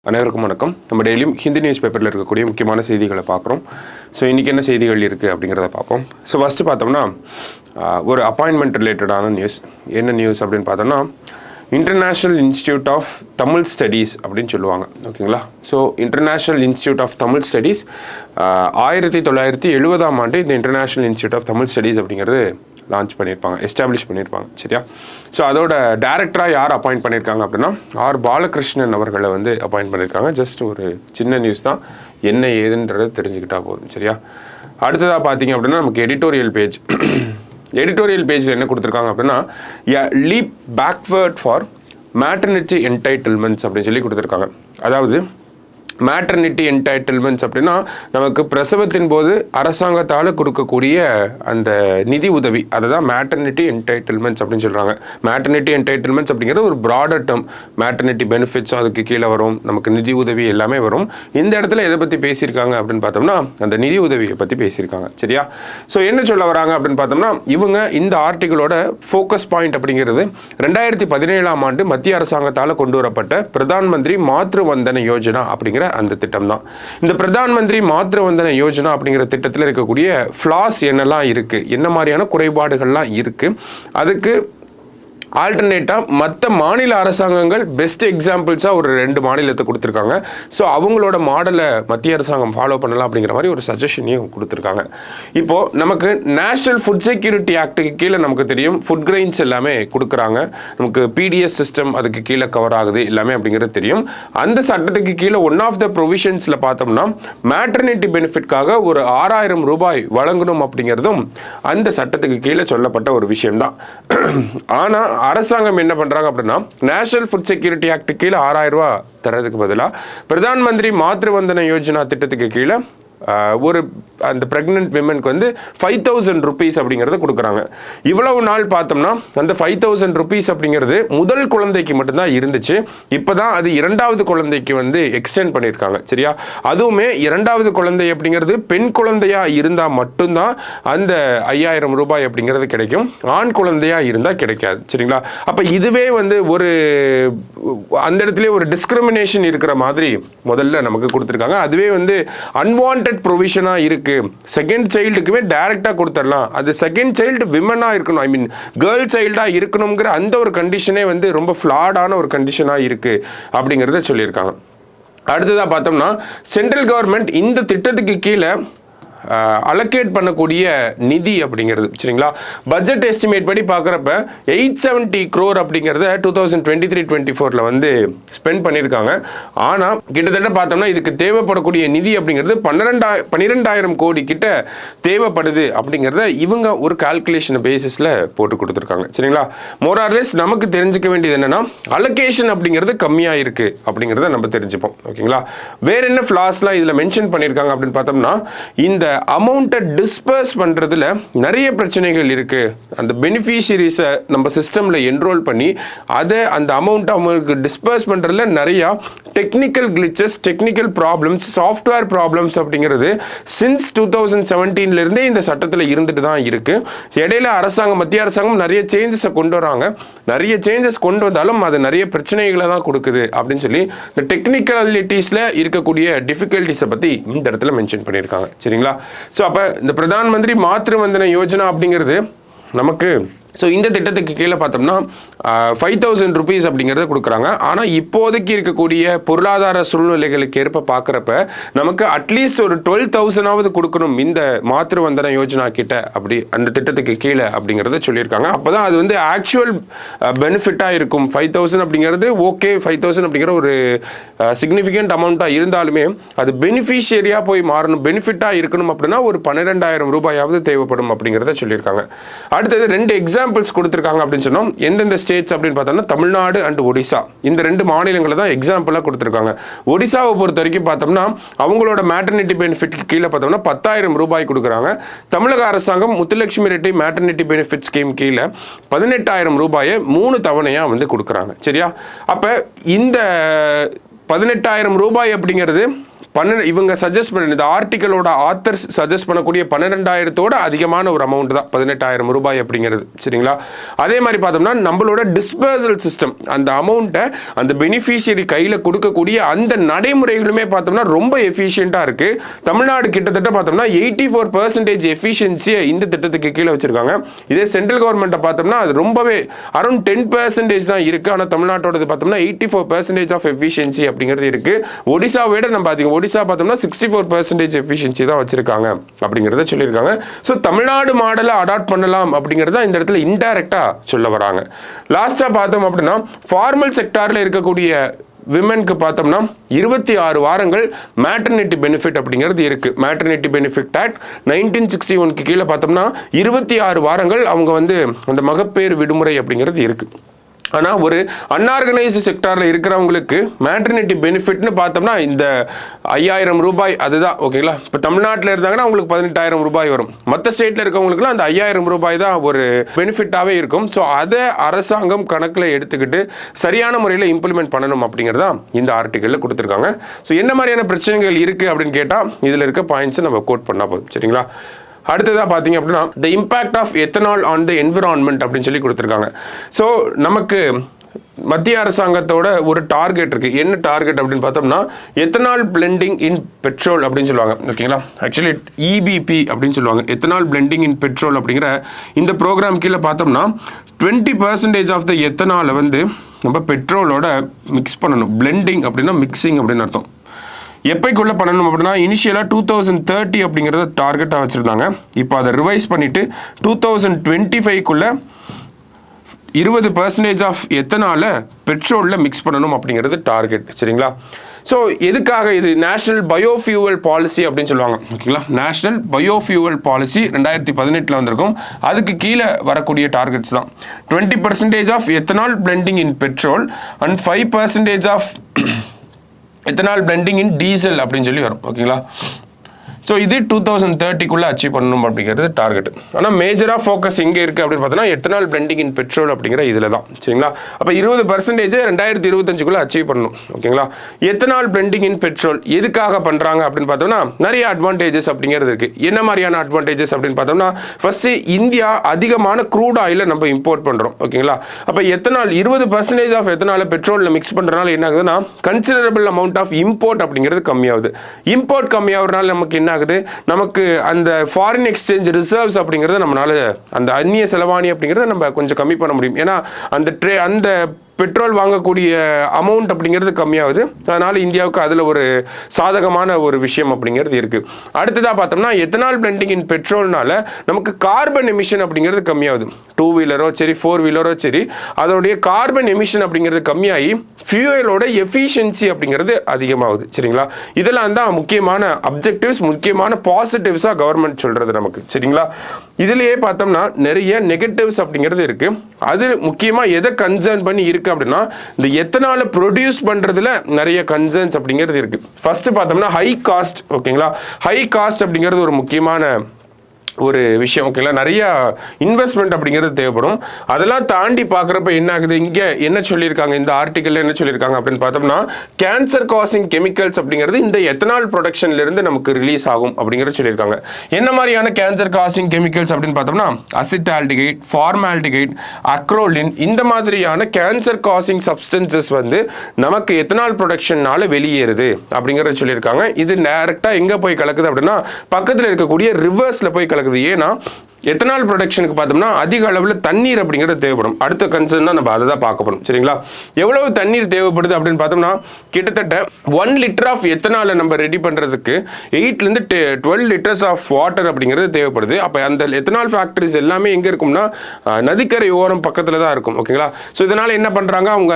அனைவருக்கும் வணக்கம். நம்ம டெய்லியும் ஹிந்தி நியூஸ் பேப்பரில் இருக்கக்கூடிய முக்கியமான செய்திகளை பார்க்குறோம். ஸோ இன்றைக்கி என்ன செய்திகள் இருக்குது அப்படிங்கிறத பார்ப்போம். ஸோ ஃபஸ்ட்டு பார்த்தோம்னா ஒரு அப்பாயின்மெண்ட் ரிலேட்டடான நியூஸ். என்ன நியூஸ் அப்படின்னு பார்த்தோம்னா, international institute of Tamil studies அப்படின்னு சொல்லுவாங்க. ஓகேங்களா? So international institute of Tamil studies 1970ஆம் ஆண்டு இந்த international institute of Tamil studies அப்படிங்கிறது லான்ச் பண்ணியிருப்பாங்க, எஸ்டாப்ளிஷ் பண்ணியிருப்பாங்க. சரியா? ஸோ அதோட டைரக்டராக யார் அப்பாயிண்ட் பண்ணியிருக்காங்க அப்படின்னா ஆர் பாலகிருஷ்ணன் அவர்களை அப்பாயிண்ட் பண்ணியிருக்காங்க. ஜஸ்ட் ஒரு சின்ன நியூஸ் தான், என்ன ஏதுன்றது தெரிஞ்சுக்கிட்டா போதும். சரியா? அடுத்ததாக பார்த்தீங்க அப்படின்னா நமக்கு எடிட்டோரியல் பேஜில் என்ன கொடுத்துருக்காங்க அப்படின்னா, leap backward for maternity entitlements அப்படின்னு சொல்லி கொடுத்துருக்காங்க. அதாவது மேட்டர்னிட்டி என்டைட்டில்மெண்ட்ஸ் அப்படின்னா நமக்கு பிரசவத்தின் போது அரசாங்கத்தால் கொடுக்கக்கூடிய அந்த நிதி உதவி, அதை தான் மேட்டர்னிட்டி என்டைட்டில்மெண்ட்ஸ் அப்படின்னு சொல்கிறாங்க. மேட்டர்னிட்டி என்டைட்டில்மெண்ட்ஸ் அப்படிங்கிறது ஒரு ப்ராடர் டேர்ம். மேட்டர்னிட்டி பெனிஃபிட்ஸும் அதுக்கு கீழே வரும், நமக்கு நிதி உதவி எல்லாமே வரும். இந்த இடத்துல எதை பற்றி பேசியிருக்காங்க அப்படின்னு பார்த்தோம்னா அந்த நிதி உதவியை பற்றி பேசியிருக்காங்க. சரியா? ஸோ என்ன சொல்ல வராங்க அப்படின்னு பார்த்தோம்னா, இவங்க இந்த ஆர்டிகளோட ஃபோக்கஸ் பாயிண்ட் அப்படிங்கிறது 2017ஆம் ஆண்டு மத்திய அரசாங்கத்தால் கொண்டு வரப்பட்ட பிரதான் மந்திரி மாத்ரு வந்தன யோஜனா அப்படிங்கிற அந்த திட்டம் தான். இந்த பிரதான் மந்திரி மாத்ரு வந்தன யோஜனா அப்படிங்கிற திட்டத்தில் இருக்கக்கூடிய ஃப்ளாஸ் என்னெல்லாம் இருக்கு, என்ன மாதிரியான குறைபாடுகள்லாம் இருக்கு, அதுக்கு ஆல்டர்னேட்டாக மற்ற மாநில அரசாங்கங்கள் பெஸ்ட் எக்ஸாம்பிள்ஸாக ஒரு 2 மாநிலத்தை கொடுத்துருக்காங்க. ஸோ அவங்களோட மாடலை மத்திய அரசாங்கம் ஃபாலோ பண்ணலாம் அப்படிங்கிற மாதிரி ஒரு சஜஷனையும் கொடுத்துருக்காங்க. இப்போது நமக்கு நேஷனல் ஃபுட் செக்யூரிட்டி ஆக்டுக்கு கீழே நமக்கு தெரியும் ஃபுட் கிரெயின்ஸ் எல்லாமே கொடுக்குறாங்க. நமக்கு பிடிஎஸ் சிஸ்டம் அதுக்கு கீழே கவர் ஆகுது எல்லாமே அப்படிங்கிறது தெரியும். அந்த சட்டத்துக்கு கீழே ஒன் ஆஃப் த ப்ரொவிஷன்ஸில் பார்த்தோம்னா மேட்டர்னிட்டி பெனிஃபிட்காக ஒரு 6000 ரூபாய் வழங்கணும் அப்படிங்கிறதும் அந்த சட்டத்துக்கு கீழே சொல்லப்பட்ட ஒரு விஷயம்தான். ஆனால் அரசாங்கம் என்ன பண்றாங்க அப்படின்னா, நேஷனல் ஃபுட் செக்யூரிட்டி ஆக்ட் கீழே 6000 ரூபாய் தரதுக்கு பதிலாக பிரதான் மந்திரி மாத்ரு வந்தன யோஜனா திட்டத்துக்கு கீழே ஒரு அந்த பிரெக்னென்ட் விமனுக்கு 5000 ருபீஸ் அப்படிங்கிறத கொடுக்குறாங்க. இவ்வளவு நாள் பார்த்தோம்னா அந்த 5000 ருபீஸ் அப்படிங்கிறது முதல் குழந்தைக்கு மட்டும்தான் இருந்துச்சு. இப்போதான் அது 2வது குழந்தைக்கு எக்ஸ்டெண்ட் பண்ணியிருக்காங்க. சரியா? அதுவுமே 2வது குழந்தை அப்படிங்கிறது பெண் குழந்தையா இருந்தால் மட்டும்தான் அந்த 5000 ரூபாய் அப்படிங்கிறது கிடைக்கும். ஆண் குழந்தையா இருந்தால் கிடைக்காது. சரிங்களா? அப்போ இதுவே ஒரு அந்த இடத்துல ஒரு டிஸ்கிரிமினேஷன் இருக்கிற மாதிரி முதல்ல நமக்கு கொடுத்துருக்காங்க. அதுவே அன்வான்ட் ப்ரொவிஷனா இருக்கு. செகண்ட் சைல்டுக்குமே டைரக்டா கொடுத்துடலாம். அது செகண்ட் சைல்டு விமனா இருக்கணும், ஐ மீன் கேர்ள் சைல்டா இருக்கணுங்கிற அந்த ஒரு கண்டிஷனே ரொம்ப ஃப்ளாடான ஒரு கண்டிஷனா இருக்கு அப்படிங்கிறத சொல்லியிருக்காங்க. அடுத்ததாக பார்த்தோம்னா, சென்ட்ரல் கவர்மெண்ட் இந்த திட்டத்துக்கு கீழே அலோகேட் பண்ணக்கூடிய நிதி அப்படிங்கிறது, சரிங்களா, பட்ஜெட் எஸ்டிமேட் படி பார்க்குறப்ப 870 crore அப்படிங்கிறத 2023-24 ஸ்பெண்ட் பண்ணியிருக்காங்க. ஆனால் கிட்டத்தட்ட பார்த்தோம்னா இதுக்கு தேவைப்படக்கூடிய நிதி அப்படிங்கிறது 12,000 கோடி கிட்ட தேவைப்படுது அப்படிங்கிறத இவங்க ஒரு கால்குலேஷன் பேசிஸில் போட்டு கொடுத்துருக்காங்க. சரிங்களா? மோரார்லெஸ் நமக்கு தெரிஞ்சுக்க வேண்டியது என்னன்னா, அலோகேஷன் அப்படிங்கிறது கம்மியாக இருக்கு அப்படிங்கிறத நம்ம தெரிஞ்சுப்போம். ஓகேங்களா? வேற என்ன ஃப்ளாஸ்லாம் இதில் மென்ஷன் பண்ணியிருக்காங்க அப்படின்னு பார்த்தோம்னா, இந்த அமௌண்ட்டை டிஸ்பர்ஸ் பண்ணுறதுல நிறைய பிரச்சனைகள் இருக்குது. அந்த பெனிஃபிஷியரிஸை நம்ம சிஸ்டமில் என்ரோல் பண்ணி அதை அந்த அமௌண்ட்டை அவங்களுக்கு டிஸ்பர்ஸ் பண்ணுறதுல நிறையா technical clichés, technical problems, software problems அப்படிங்கிறது சின்ஸ் 2017 இந்த சட்டத்தில் இருந்துட்டு தான் இருக்குது. இடையில மத்திய அரசாங்கம் நிறைய சேஞ்சஸை கொண்டு வராங்க. நிறைய சேஞ்சஸ் கொண்டு வந்தாலும் அது நிறைய பிரச்சனைகளை தான் கொடுக்குது அப்படின்னு சொல்லி இந்த டெக்னிக்கலிட்டிஸில் இருக்கக்கூடிய டிஃபிகல்ட்டிஸை பற்றி இந்த இடத்துல மென்ஷன் பண்ணியிருக்காங்க. சரிங்களா? ஸோ அப்போ இந்த பிரதான் மந்திரி மாத்ரு வந்தன யோஜனா அப்படிங்கிறது நமக்கு இந்த திட்டத்துக்கு கீழே பார்த்தோம்னா 5000 ருபீஸ் அப்படிங்கிறத கொடுக்குறாங்க. ஆனால் இப்போதைக்கு இருக்கக்கூடிய பொருளாதார சூழ்நிலைகளுக்கு ஏற்ப பார்க்குறப்ப நமக்கு அட்லீஸ்ட் ஒரு 12,000 கொடுக்கணும் இந்த மாத்ரு வந்தன யோஜனா கிட்ட, அப்படி அந்த திட்டத்துக்கு கீழே அப்படிங்கிறத சொல்லியிருக்காங்க. அப்போ தான் அது ஆக்சுவல் பெனிஃபிட்டாக இருக்கும். 5000 அப்படிங்கிறது ஓகே, 5000 அப்படிங்கிற ஒரு சிக்னிஃபிகண்ட் அமௌண்ட்டாக இருந்தாலுமே அது பெனிஃபிஷியரியாக போய் மாறணும், பெனிஃபிட்டாக இருக்கணும் அப்படின்னா ஒரு 12,000 ரூபாயாவது தேவைப்படும் அப்படிங்கிறத சொல்லியிருக்காங்க. அடுத்தது 2 எக்ஸாம்பிள்ஸ் கொடுத்துருக்காங்க அப்படின்னு சொன்னோம். எந்தெந்த ஸ்டேட்ஸ் அப்படின்னு பார்த்தோம்னா தமிழ்நாடு அண்ட் ஒடிசா, இந்த 2 மாநிலங்களை தான் எக்ஸாம்பிளாக கொடுத்துருக்காங்க. ஒடிசாவை பொறுத்த வரைக்கும் பார்த்தோம்னா அவங்களோட மேட்டர்னிட்டி பெனிஃபிட் கீழே பார்த்தோம்னா 10,000 ரூபாய் கொடுக்குறாங்க. தமிழக அரசாங்கம் Muthulakshmi Reddy maternity benefit scheme கீழே 18,000 ரூபாயை 3 தவணையாக கொடுக்குறாங்க. சரியா? அப்போ இந்த 18,000 ரூபாய் அப்படிங்கிறது இவங்க சஜஸ்ட் பண்ண இந்த ஆர்டிக்கலோட ஆத்தர்ஸ் சஜஸ்ட் பண்ணக்கூடிய 12,000 அதிகமான ஒரு அமௌண்ட் தான் 18,000 ரூபாய் அப்படிங்கிறது. சரிங்களா? அதே மாதிரி பார்த்தோம்னா நம்மளோட டிஸ்பர்சல் சிஸ்டம், அந்த அமௌண்ட்டை அந்த பெனிஃபிஷியரி கையில் கொடுக்கக்கூடிய அந்த நடைமுறைகளுமே பார்த்தோம்னா ரொம்ப எஃபிஷியண்டாக இருக்கு. தமிழ்நாடு கிட்டத்தட்ட பார்த்தோம்னா 84% எஃபிஷியன்சியை இந்த திட்டத்துக்கு கீழே வச்சிருக்காங்க. இதே சென்ட்ரல் கவர்மெண்ட்டை பார்த்தோம்னா அது ரொம்பவே அரௌண்ட் 10% தான் இருக்கு. ஆனால் தமிழ்நாட்டோட பார்த்தோம்னா 84% ஆஃப் எஃபிஷியன்சி அப்படிங்கிறது இருக்கு. ஒடிசா விட நம்ம அதிகம். ஒடிசா பார்த்தோம்னா 64% எஃபிஷியன்சி தான் வச்சிருக்காங்க அப்படிங்கிறத சொல்லியிருக்காங்க. ஸோ தமிழ்நாடு மாடலை அடாப்ட் பண்ணலாம் அப்படிங்கிறத இந்த இடத்துல இன்டைரக்டா சொல்ல வராங்க. லாஸ்டா பார்த்தோம் அப்படின்னா ஃபார்மல் செக்டார்ல இருக்கக்கூடிய விமென்க்கு பார்த்தோம்னா 26 வாரங்கள் மேட்டர்னிட்டி பெனிஃபிட் அப்படிங்கிறது இருக்கு. மேட்டர்னிட்டி பெனிஃபிட் ஆக்ட் 1961 கீழே பார்த்தோம்னா 26 வாரங்கள் அவங்க வந்து அந்த மகப்பேறு விடுமுறை அப்படிங்கிறது இருக்கு. ஆனால் ஒரு அன்ஆர்கனைஸ்டு செக்டாரில் இருக்கிறவங்களுக்கு மேட்டர்னிட்டி பெனிஃபிட்னு பார்த்தோம்னா இந்த 5,000 ரூபாய் அதுதான். ஓகேங்களா? இப்போ தமிழ்நாட்டில் இருந்தாங்கன்னா அவங்களுக்கு 18,000 ரூபாய் வரும். மற்ற ஸ்டேட்டில் இருக்கவங்களுக்குலாம் அந்த 5,000 ரூபாய் தான் ஒரு பெனிஃபிட்டாகவே இருக்கும். ஸோ அதை அரசாங்கம் கணக்கில் எடுத்துக்கிட்டு சரியான முறையில் இம்ப்ளிமெண்ட் பண்ணணும் அப்படிங்கிறதா இந்த ஆர்டிக்கலில் கொடுத்துருக்காங்க. ஸோ என்ன மாதிரியான பிரச்சனைகள் இருக்குது அப்படின்னு கேட்டால் இதில் இருக்க பாயிண்ட்ஸை நம்ம கோட் பண்ணால் போதும். சரிங்களா? அடுத்ததாக பார்த்தீங்க அப்படின்னா the impact of ethanol on the environment அப்படின்னு சொல்லி கொடுத்துருக்காங்க. ஸோ நமக்கு மத்திய அரசாங்கத்தோட ஒரு டார்கெட் இருக்கு. என்ன டார்கெட் அப்படின்னு பார்த்தோம்னா எத்தனால் பிளெண்டிங் இன் பெட்ரோல் அப்படின்னு சொல்லுவாங்க. ஓகேங்களா? ஆக்சுவலி EBP அப்படின்னு சொல்லுவாங்க. எத்தனால் பிளெண்டிங் இன் பெட்ரோல் அப்படிங்கிற இந்த ப்ரோக்ராம் கீழே பார்த்தோம்னா 20% ஆஃப் த எத்தனாலை வந்து நம்ம பெட்ரோலோட மிக்ஸ் பண்ணணும். பிளெண்டிங் அப்படின்னா மிக்சிங் அப்படின்னு அர்த்தம். எப்பைக்குள்ளே பண்ணணும் அப்படின்னா இனிஷியலாக 2030 அப்படிங்கிறத டார்கெட்டாக வச்சுருந்தாங்க. இப்போ அதை ரிவைஸ் பண்ணிவிட்டு 2025 20% ஆஃப் எத்தனால பெட்ரோலில் மிக்ஸ் பண்ணணும் அப்படிங்கிறது டார்கெட். சரிங்களா? ஸோ எதுக்காக இது நேஷனல் பயோஃபியூவல் பாலிசி அப்படின்னு சொல்லுவாங்க. ஓகேங்களா? நேஷனல் பயோஃபியூவல் பாலிசி 2018 வந்திருக்கும். அதுக்கு கீழே வரக்கூடிய டார்கெட்ஸ் தான் 20% of ethanol blending in petrol and 5% of ethanol blending in diesel அப்படின்னு சொல்லி வரும். ஓகேங்களா? ஸோ இது 2030 அச்சீவ் பண்ணணும் அப்படிங்கிறது டார்கெட். ஆனால் மேஜராக ஃபோக்கஸ் எங்கே இருக்குது அப்படின்னு பார்த்தோன்னா எத்தனால் பிளெண்டிங் இன் பெட்ரோல் அப்படிங்கிற இதில் தான். சரிங்களா? அப்போ 20% 2025 அச்சீவ் பண்ணணும். ஓகேங்களா? எத்தனால் பிளெண்டிங் இன் பெட்ரோல் எதுக்காக பண்ணுறாங்க அப்படின்னு பார்த்தோம்னா நிறைய அட்வான்டேஜஸ் அப்படிங்கிறது இருக்குது. என்ன மாதிரியான அட்வான்டேஜஸ் அப்படின்னு பார்த்தோம்னா ஃபர்ஸ்ட்டு இந்தியா அதிகமான க்ரூட் ஆயிலை நம்ம இம்போர்ட் பண்ணுறோம். ஓகேங்களா? அப்போ எத்தனால் 20% ஆஃப் எத்தனால பெட்ரோலில் மிக்ஸ் பண்ணுறதுனால என்ன ஆகுதுன்னா கன்சிடரபிள் அமௌண்ட் ஆஃப் இம்போர்ட் அப்படிங்கிறது கம்மியாகுது. இம்போர்ட் கம்மியாகிறதுனால நமக்கு என்ன ஆகுது? நமக்கு அந்த ஃபாரின் எக்ஸ்சேஞ்ச் ரிசர்வ்ஸ் அப்படிங்கிறத நம்மளால அந்த அந்நிய செலவாணி அப்படிங்கிறத நம்ம கொஞ்சம் கம்மி பண்ண முடியும். ஏன்னா அந்த பெட்ரோல் வாங்கக்கூடிய அமௌண்ட் அப்படிங்கிறது கம்மியாகுது. அதனால் இந்தியாவுக்கு அதில் ஒரு சாதகமான ஒரு விஷயம் அப்படிங்கிறது இருக்குது. அடுத்ததாக பார்த்தோம்னா எத்தனால் பிளெண்டிங் இன் பெட்ரோல்னால நமக்கு கார்பன் எமிஷன் அப்படிங்கிறது கம்மியாகுது. 2 வீலரோ சரி 4 வீலரோ சரி அதோடைய கார்பன் எமிஷன் அப்படிங்கிறது கம்மியாகி ஃபியூயலோட எஃபிஷியன்சி அப்படிங்கிறது அதிகமாகுது. சரிங்களா? இதெல்லாம் தான் முக்கியமான அப்ஜெக்டிவ்ஸ், முக்கியமான பாசிட்டிவ்ஸாக கவர்மெண்ட் சொல்கிறது நமக்கு. சரிங்களா? இதுலேயே பார்த்தோம்னா நிறைய நெகட்டிவ்ஸ் அப்படிங்கிறது இருக்குது. அது முக்கியமாக எதை கன்சர்ன் பண்ணி இருக்கு அப்படின்னா இந்த எத்தனால ப்ரொடியூஸ் பண்றதுல நிறைய கன்சர்ன்ஸ் அப்படிங்கிறது இருக்கு. ஃபர்ஸ்ட் பார்த்தோம்னா ஹை காஸ்ட். ஓகேங்களா? ஹை காஸ்ட் அப்படிங்கிறது ஒரு முக்கியமான ஒரு விஷயம். ஓகேங்களா? நிறைய இன்வெஸ்ட்மெண்ட் அப்படிங்கிறது தேவைப்படும். அதெல்லாம் தாண்டி பார்க்குறப்ப என்ன ஆகுது? இங்கே என்ன சொல்லியிருக்காங்க இந்த ஆர்டிக்கலில் என்ன சொல்லியிருக்காங்க அப்படின்னு பார்த்தோம்னா கேன்சர் காசிங் கெமிக்கல்ஸ் அப்படிங்கிறது இந்த எத்தனால் ப்ரொடக்ஷன்லேருந்து நமக்கு ரிலீஸ் ஆகும் அப்படிங்கிறது சொல்லியிருக்காங்க. என்ன மாதிரியான கேன்சர் காசிங் கெமிக்கல்ஸ் அப்படின்னு பார்த்தோம்னா அசிட்டால்டிகைட், ஃபார்மால்டிகைட், அக்ரோலின் இந்த மாதிரியான கேன்சர் காசிங் சப்ஸ்டன்சஸ் வந்து நமக்கு எத்தனால் ப்ரொடக்ஷன்னால வெளியேறுது அப்படிங்கிறத சொல்லியிருக்காங்க. இது டைரக்டாக எங்கே போய் கலக்குது அப்படின்னா பக்கத்தில் இருக்கக்கூடிய ரிவர்ஸில் போய் கலக்குது. ஏன்னா எத்தனால் ப்ரொடக்ஷனுக்கு பார்த்தோம்னா அதிக அளவில் தண்ணீர் அப்படிங்கிறது தேவைப்படும். அடுத்த கன்சர்ன் தான் நம்ம அதை தான் பார்க்க போகிறோம். சரிங்களா? எவ்வளவு தண்ணீர் தேவைப்படுது அப்படின்னு பார்த்தோம்னா கிட்டத்தட்ட 1 லிட்டர் ஆஃப் எத்தனாலை நம்ம ரெடி பண்ணுறதுக்கு 8 to 12 லிட்டர்ஸ் ஆஃப் வாட்டர் அப்படிங்கிறது தேவைப்படுது. அப்போ அந்த எத்தனால் ஃபேக்டரிஸ் எல்லாமே எங்கே இருக்கும்னா நதிக்கரை ஓரம் பக்கத்தில் தான் இருக்கும். ஓகேங்களா? ஸோ இதனால் என்ன பண்ணுறாங்க? அவங்க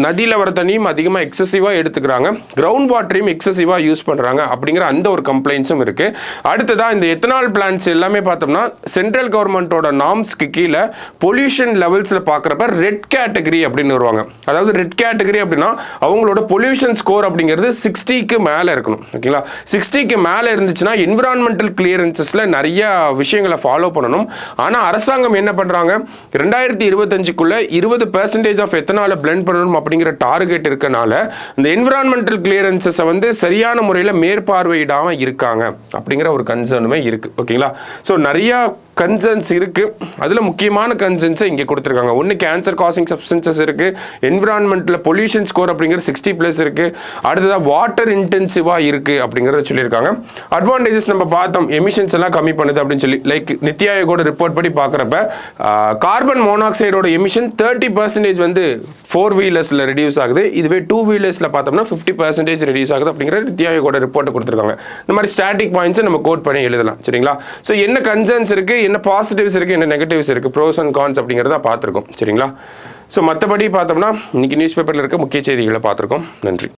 நதியில் வர தண்ணியும் அதிகமாக எக்ஸசிவாக எடுத்துக்கிறாங்க, கிரவுண்ட் வாட்டரையும் எக்ஸசிவாக யூஸ் பண்ணுறாங்க அப்படிங்கிற அந்த ஒரு கம்ப்ளைண்ட்ஸும் இருக்குது. அடுத்ததாக இந்த எத்தனால் பிளான்ட்ஸ் எல்லாமே பார்த்தோம்னா சென்ட்ரல் கவர்மெண்ட்டோட நார்ம்ஸ்க்கு கீழே பொல்யூஷன் லெவல்ஸில் பார்க்குறப்ப ரெட் கேட்டகரி அப்படின்னு வருவாங்க. அதாவது ரெட் கேட்டகரி அப்படின்னா அவங்களோட பொல்யூஷன் ஸ்கோர் அப்படிங்கிறது 60க்கு மேலே இருக்கணும். ஓகேங்களா, 60க்கு மேலே இருந்துச்சுன்னா என்விரான்மெண்டல் கிளியரன்சஸில் நிறைய விஷயங்களை ஃபாலோ பண்ணணும். ஆனால் அரசாங்கம் என்ன பண்ணுறாங்க, 2025க்குள்ள 20% ஆஃப் எத்தனால பிளெண்ட் பண்ணணும் அப்படிங்கிற டார்கெட் இருக்கனால இந்த என்விரான்மெண்டல் கிளியரன்சஸை வந்து சரியான முறையில் மேற்பார்வையிடாமல் இருக்காங்க அப்படிங்கிற ஒரு கன்சர்னுமே இருக்குது. ஓகேங்களா, ஸோ நிறையா கன்சர்ன்ஸ் இருக்குது. அதில் முக்கியமான கன்சர்ன்ஸை இங்கே கொடுத்துருக்காங்க. ஒன்று கேன்சர் காசிங் சப்ஸ்டன்சஸ் இருக்குது, என்விரான்மெண்ட்டில் பொல்யூஷன் ஸ்கோர் அப்படிங்கிற 60+ இருக்குது, அடுத்ததாக வாட்டர் இன்டென்சிவாக இருக்குது அப்படிங்கிறத சொல்லியிருக்காங்க. அட்வான்டேஜஸ் நம்ம பார்த்தோம், எமிஷன்ஸ் எல்லாம் கம்மி பண்ணுது அப்படின்னு சொல்லி. லைக் நித்தி ஆயோகோட ரிப்போர்ட் படி பார்க்குறப்ப கார்பன் மோனாக்சைடோட எமிஷன் 30% வந்து 4 வீலர்ஸில் ரெடியூஸ் ஆகுது. இதுவே 2 வீலர்ஸில் பார்த்தோம்னா 50% ரெடியூஸ் ஆகுது அப்படிங்கிற நித்தி ஆயோகோட ரிப்போர்ட்டை கொடுத்துருக்காங்க. இந்த மாதிரி ஸ்டாட்டிக் பாயிண்ட்ஸை நம்ம கோட் பண்ணி எழுதலாம். சரிங்களா, ஸோ என்ன கன்சர்ன்ஸ் இருக்குது, என்ன பாசிட்டிவ்ஸ் இருக்குது, என்ன நெகட்டிவ்ஸ் இருக்குது, ப்ரோஸ் அண்ட் கான்ஸ் அப்படிங்கிறத பார்த்துருக்கோம். சரிங்களா, ஸோ மற்றபடி பார்த்தோம்னா இன்றைக்கி நியூஸ் பேப்பரில் இருக்க முக்கிய செய்திகளை பார்த்துருக்கோம். நன்றி.